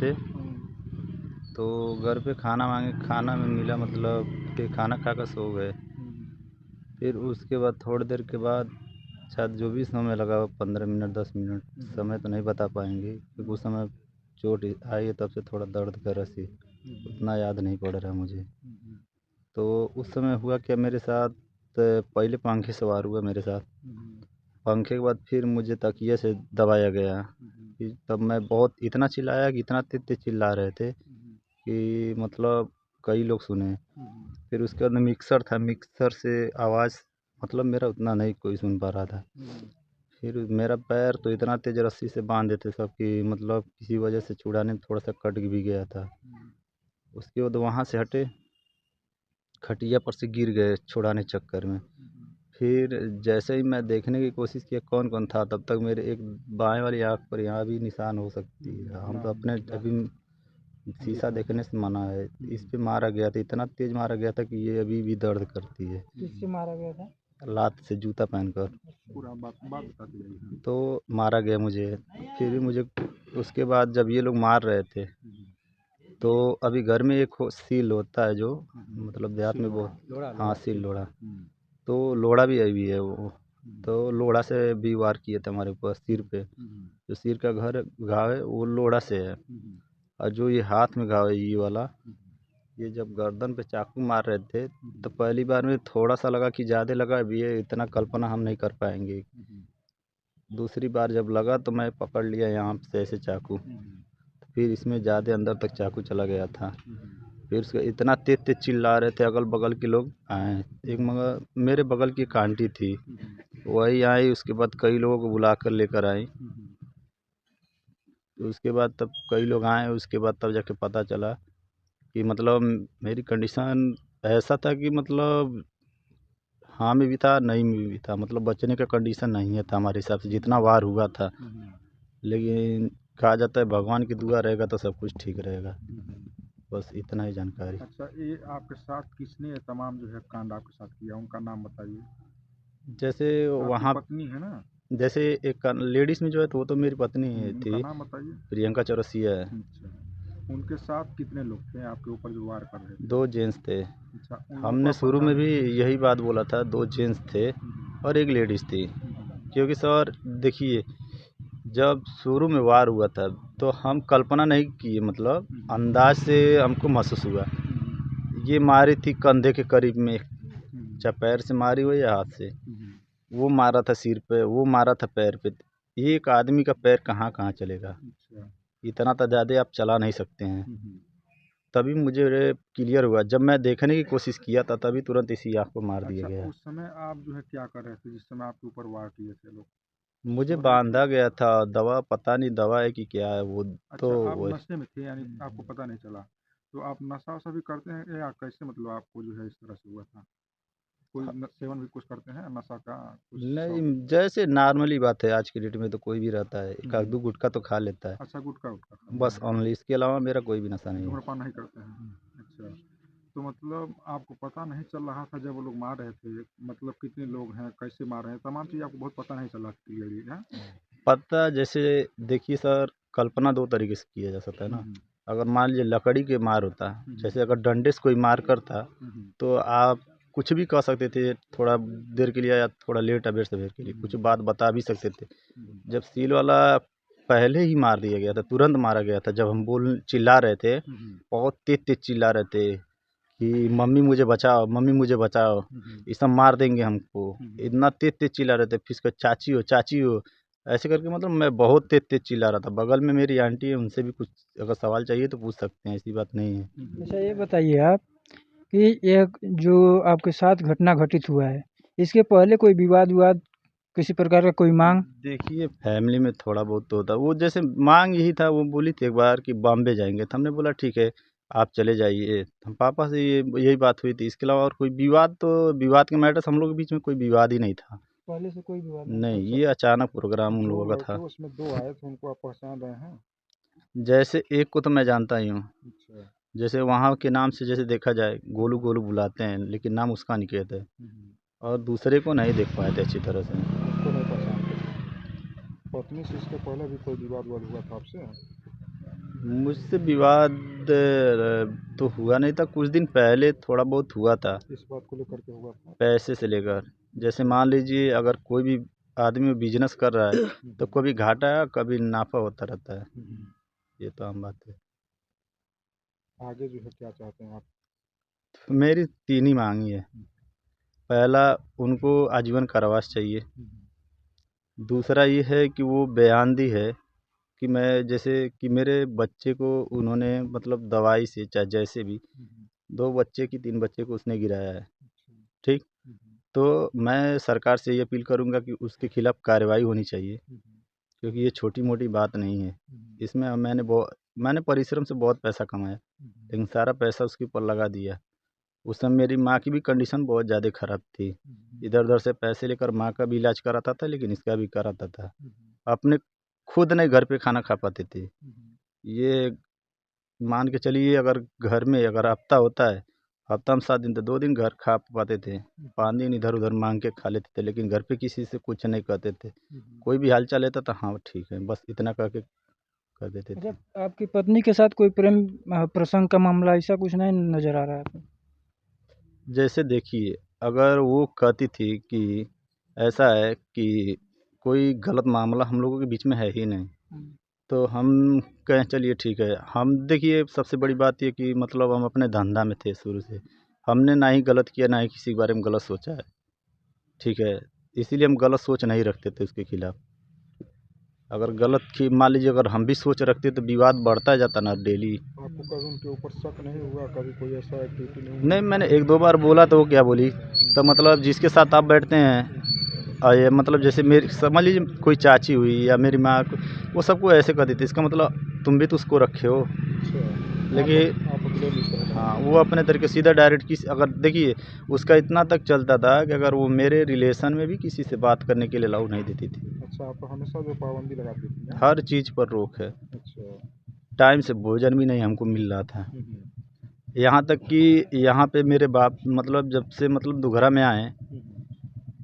थे, तो घर पे खाना मांगे, खाना में मिला मतलब कि खाना खाकर सो गए। फिर उसके बाद थोड़ी देर के बाद शायद जो भी समय लगा, 15 मिनट 10 मिनट, समय तो नहीं बता पाएंगे क्योंकि उस समय चोट आई है, तब से थोड़ा दर्द कर रहा सी, उतना याद नहीं पड़ रहा मुझे। तो उस समय हुआ क्या मेरे साथ, पहले पंखे सवार हुआ मेरे साथ, पंखे के बाद फिर मुझे तकिए से दबाया गया। फिर तब मैं बहुत इतना चिल्लाया कि इतना तेज तेज चिल्ला रहे थे कि मतलब कई लोग सुने। फिर उसके बाद मिक्सर था, मिक्सर से आवाज़ मतलब मेरा उतना नहीं कोई सुन पा रहा था। फिर मेरा पैर तो इतना तेज रस्सी से बांध देते सब कि मतलब किसी वजह से छुड़ाने में थोड़ा सा कट भी गया था। उसके बाद वहाँ से हटे, खटिया पर से गिर गए छुड़ाने चक्कर में। फिर जैसे ही मैं देखने की कोशिश किया कौन कौन था, तब तक मेरे एक बाएं वाली आँख पर यहाँ भी निशान हो सकती है। हम तो अपने अभी शीशा देखने से मना है। इस पे मारा गया था, इतना तेज मारा गया था कि ये अभी भी दर्द करती है। किससे मारा गया था? लात से, जूता पहनकर। पूरा बात बता दीजिए। तो मारा गया मुझे। फिर भी मुझे उसके बाद जब ये लोग मार रहे थे, तो अभी घर में एक सील होता है जो मतलब देहात में बहुत, हाँ सील लोड़ा, तो लोड़ा भी अभी है वो। तो लोड़ा से भी वार किए थे हमारे ऊपर सिर पे। जो सिर का घाव है वो लोड़ा से है। और जो ये हाथ में घाव है ये वाला, ये जब गर्दन पे चाकू मार रहे थे तो पहली बार में थोड़ा सा लगा कि ज़्यादा लगा, अभी ये इतना कल्पना हम नहीं कर पाएंगे। दूसरी बार जब लगा तो मैं पकड़ लिया यहाँ से ऐसे चाकू, फिर इसमें ज़्यादा अंदर तक चाकू चला गया था। फिर उसके इतना तेज तेज चिल्ला रहे थे, अगल बगल के लोग आए। एक मगर मेरे बगल की एक आंटी थी, वही आई, उसके बाद कई लोगों को बुला कर लेकर आई। तो उसके बाद तब कई लोग आए, उसके बाद तब जाके पता चला कि मतलब मेरी कंडीशन ऐसा था कि मतलब हाँ में भी था, नहीं में भी था, मतलब बचने का कंडीशन नहीं है था हमारे हिसाब से जितना वार हुआ था। लेकिन कहा जाता है भगवान की दुआ रहेगा तो सब कुछ ठीक रहेगा। बस इतना ही जानकारी। अच्छा, ये आपके साथ किसने तमाम जो है कांड आपके साथ किया, उनका नाम बताइए। जैसे आपकी वहाँ, पत्नी है ना? जैसे एक लेडीज़ में जो है तो वो तो मेरी पत्नी ही उनका थी, नाम बताइए। प्रियंका चौरसिया है। अच्छा, उनके साथ कितने लोग थे आपके ऊपर जो वार कर रहे थे? 2 जेंट्स थे। अच्छा, उन लोगों को हमने आप शुरू में पहचान? भी यही बात बोला था, 2 जेंट्स थे और एक लेडीज़ थी। क्योंकि सर देखिए, जब शुरू में वार हुआ था तो हम कल्पना नहीं किए, मतलब अंदाज से हमको महसूस हुआ ये मारी थी कंधे के करीब में, चाहे पैर से मारी हो या हाथ से। वो मारा था सिर पे, वो मारा था पैर पे। एक आदमी का पैर कहाँ कहाँ चलेगा, अच्छा। इतना तो ज़्यादा आप चला नहीं सकते हैं। तभी मुझे क्लियर हुआ, जब मैं देखने की कोशिश किया था तभी तुरंत इसी आँख को मार दिया अच्छा, गया। उस समय आप जो है क्या कर रहे थे जिस समय आपके ऊपर वार किए थे लोग? मुझे सो रहे थे? बांधा गया था, दवा पता नहीं दवा है कि क्या है वो। तो अच्छा, आप वो नशे में थे यानी आपको पता नहीं चला। तो आप नशा वशा भी करते हैं या कैसे, मतलब आपको जो है इस तरह से हुआ था? कोई सेवन भी कुछ करते हैं नशा का कुछ नहीं, सब? जैसे नॉर्मली बात है, आज की डेट में तो कोई भी रहता है, एक आध दो गुटखा तो खा लेता है, अच्छा, गुटखा उटखा खाते बस हैं? ओनली, इसके अलावा मेरा कोई भी नशा नहीं है। धूम्रपान नहीं करते हैं? अच्छा, तो मतलब आपको पता नहीं चल रहा था जब वो लोग मार रहे थे, मतलब कितने लोग हैं, कैसे मार रहे हैं, तमाम चीज़ आपको बहुत पता नहीं चला क्लियरली है? पता जैसे देखिए सर, कल्पना 2 तरीके से किया जा सकता है ना। अगर मान लीजिए लकड़ी के मार होता, जैसे अगर डंडे से कोई मार करता तो आप कुछ भी कह सकते थे, थोड़ा देर के लिए या थोड़ा लेट अबेर सवेर के लिए कुछ बात बता भी सकते थे। जब सील वाला पहले ही मार दिया गया था, तुरंत मारा गया था, जब हम बोल चिल्ला रहे थे, बहुत तेज तेज चिल्ला रहे थे कि मम्मी मुझे बचाओ, मम्मी मुझे बचाओ, ये सब मार देंगे हमको, इतना तेज तेज चिल्ला रहे थे। फिर उसका चाची हो, ऐसे करके मतलब मैं बहुत तेज तेज चिल्ला रहा था। बगल में मेरी आंटी है, उनसे भी कुछ अगर सवाल चाहिए तो पूछ सकते हैं, ऐसी बात नहीं है। अच्छा, ये बताइए आप कि ये जो आपके साथ घटना घटित हुआ है, इसके पहले कोई विवाद किसी प्रकार का कोई मांग? देखिए फैमिली में थोड़ा बहुत तो होता है, वो जैसे मांग यही था, वो बोली थी एक बार कि बॉम्बे जाएंगे, तो हमने बोला ठीक है आप चले जाइए, हम पापा से ये यही बात हुई थी। इसके अलावा और कोई विवाद, तो विवाद के मैटर से हम लोग के बीच में कोई विवाद ही नहीं था। पहले से कोई विवाद नहीं? नहीं, ये अचानक प्रोग्राम उन जो लोगों का लड़के था। उसमें दो आए थे उनको आप पहचान रहे हैं? जैसे एक को तो मैं जानता ही हूँ, अच्छा। जैसे वहाँ के नाम से जैसे देखा जाए गोलू गोलू बुलाते हैं, लेकिन नाम उसका निकेत है। और दूसरे को नहीं देख पाए थे अच्छी तरह से। उसको नहीं पहचानते थे। पत्नी से इसके पहले भी कोई विवाद हुआ था आपसे? मुझसे विवाद तो हुआ नहीं था, कुछ दिन पहले थोड़ा बहुत हुआ था इस बात को लेकर के हुआ था? पैसे से लेकर। जैसे मान लीजिए अगर कोई भी आदमी बिजनेस कर रहा है तो कभी घाटा कभी नाफा होता रहता है, ये तो आम बात है। आगे जो है क्या चाहते हैं आप? मेरी 3 ही मांगी है। पहला, उनको आजीवन कारावास चाहिए। दूसरा ये है कि वो बयान है कि मैं जैसे कि मेरे बच्चे को उन्होंने मतलब दवाई से चाहे जैसे भी 2 बच्चे की 3 बच्चे को उसने गिराया है, ठीक? तो मैं सरकार से ये अपील करूँगा कि उसके खिलाफ़ कार्रवाई होनी चाहिए, क्योंकि ये छोटी-मोटी बात नहीं है। इसमें मैंने परिश्रम से बहुत पैसा कमाया, लेकिन सारा पैसा उसके ऊपर लगा दिया। उस समय मेरी माँ की भी कंडीशन बहुत ज़्यादा ख़राब थी। इधर-उधर से पैसे लेकर माँ का भी इलाज कराता था, लेकिन इसका भी कराता था। अपने खुद नहीं घर पे खाना खा पाते थे। ये मान के चलिए अगर घर में अगर हफ्ता होता है, हफ्ता में 7 दिन तो 2 दिन घर खा पाते थे। 5 दिन इधर-उधर माँग के खा लेते थे, लेकिन घर पे किसी से कुछ नहीं कहते थे। कोई भी हाल-चाल लेता था, हाँ ठीक है, बस इतना कह के कर देते थे। अच्छा, आपकी पत्नी के साथ कोई प्रेम प्रसंग का मामला ऐसा कुछ नहीं नज़र आ रहा है आपको? जैसे देखिए, अगर वो कहती थी कि ऐसा है कि कोई गलत मामला हम लोगों के बीच में है ही नहीं, तो हम कहें चलिए ठीक है। हम देखिए सबसे बड़ी बात ये कि मतलब हम अपने धंधा में थे शुरू से। हमने ना ही गलत किया, ना ही किसी के बारे में गलत सोचा है, ठीक है? इसीलिए हम गलत सोच नहीं रखते थे उसके खिलाफ़। अगर गलत की मान लीजिए अगर हम भी सोच रखते तो विवाद बढ़ता जाता ना डेली। आपको कभी उनके ऊपर शक नहीं हुआ? कभी कोई ऐसा एक्टिविटी नहीं हुआ? नहीं, मैंने 1-2 बार बोला तो वो क्या बोली, तो मतलब जिसके साथ आप बैठते हैं ये मतलब जैसे मेरी समझ लीजिए कोई चाची हुई या मेरी माँ को, वो सबको ऐसे कहती थी, इसका मतलब तुम भी तो उसको रखे हो। अच्छा, लेकिन आप अकेले नहीं कर रहे हाँ, हैं। वो अपने तरीके सीधा डायरेक्ट किसी अगर देखिए उसका इतना तक चलता था कि अगर वो मेरे रिलेशन में भी किसी से बात करने के लिए अलाउ नहीं देती थी। अच्छा, आप हमेशा जो पाबंदी लगाती थी ना? हर चीज़ पर रोक है। अच्छा। टाइम से भोजन भी नहीं हमको मिल रहा था। हम्म, यहाँ तक कि यहाँ पे मेरे बाप मतलब जब से मतलब दुघरा में आए,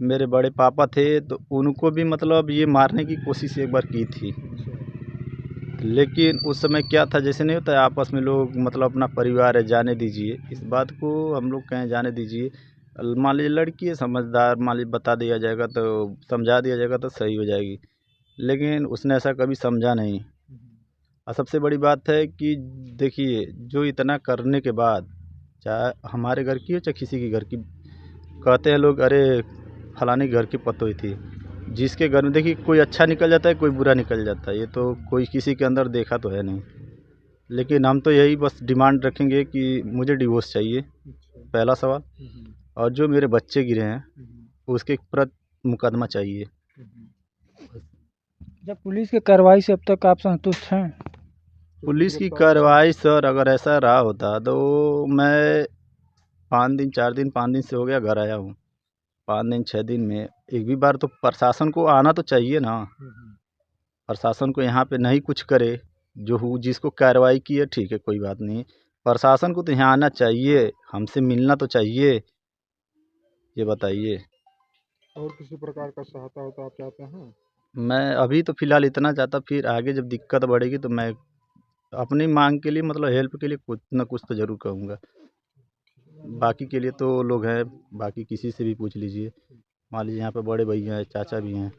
मेरे बड़े पापा थे तो उनको भी मतलब ये मारने की कोशिश एक बार की थी। अच्छा। लेकिन उस समय क्या था, जैसे नहीं होता है आपस में लोग मतलब अपना परिवार है जाने दीजिए, इस बात को हम लोग कहें जाने दीजिए। मान लीजिए लड़की है समझदार, मान लीजिए बता दिया जाएगा तो समझा दिया जाएगा तो सही हो जाएगी, लेकिन उसने ऐसा कभी समझा नहीं। और सबसे बड़ी बात है कि देखिए जो इतना करने के बाद, चाहे हमारे घर की हो चाहे किसी के घर की, कहते हैं लोग अरे फलाने के घर की पतोई थी। जिसके घर में देखिए कोई अच्छा निकल जाता है, कोई बुरा निकल जाता है, ये तो कोई किसी के अंदर देखा तो है नहीं। लेकिन हम तो यही बस डिमांड रखेंगे कि मुझे डिवोर्स चाहिए, अच्छा। पहला सवाल। और जो मेरे बच्चे गिरे हैं उसके प्रति मुकदमा चाहिए। जब पुलिस की कार्रवाई से अब तक आप संतुष्ट हैं? पुलिस की कार्रवाई सर अगर ऐसा रहा होता तो मैं 5 दिन 4 दिन 5 दिन से हो गया घर आया हूँ। 5 दिन 6 दिन में एक भी बार तो प्रशासन को आना तो चाहिए ना। प्रशासन को यहाँ पे नहीं कुछ करे, जो हो जिसको कार्रवाई की है ठीक है कोई बात नहीं, प्रशासन को तो यहाँ आना चाहिए, हमसे मिलना तो चाहिए। ये बताइए। और किसी प्रकार का सहायता होता आप चाहते हैं? मैं अभी तो फ़िलहाल इतना चाहता, फिर आगे जब दिक्कत बढ़ेगी तो मैं अपनी मांग के लिए मतलब हेल्प के लिए कुछ ना कुछ तो ज़रूर कहूँगा। बाकी के लिए तो लोग हैं, बाकी किसी से भी पूछ लीजिए। मान लीजिए यहाँ पे बड़े भैया हैं, चाचा भी हैं।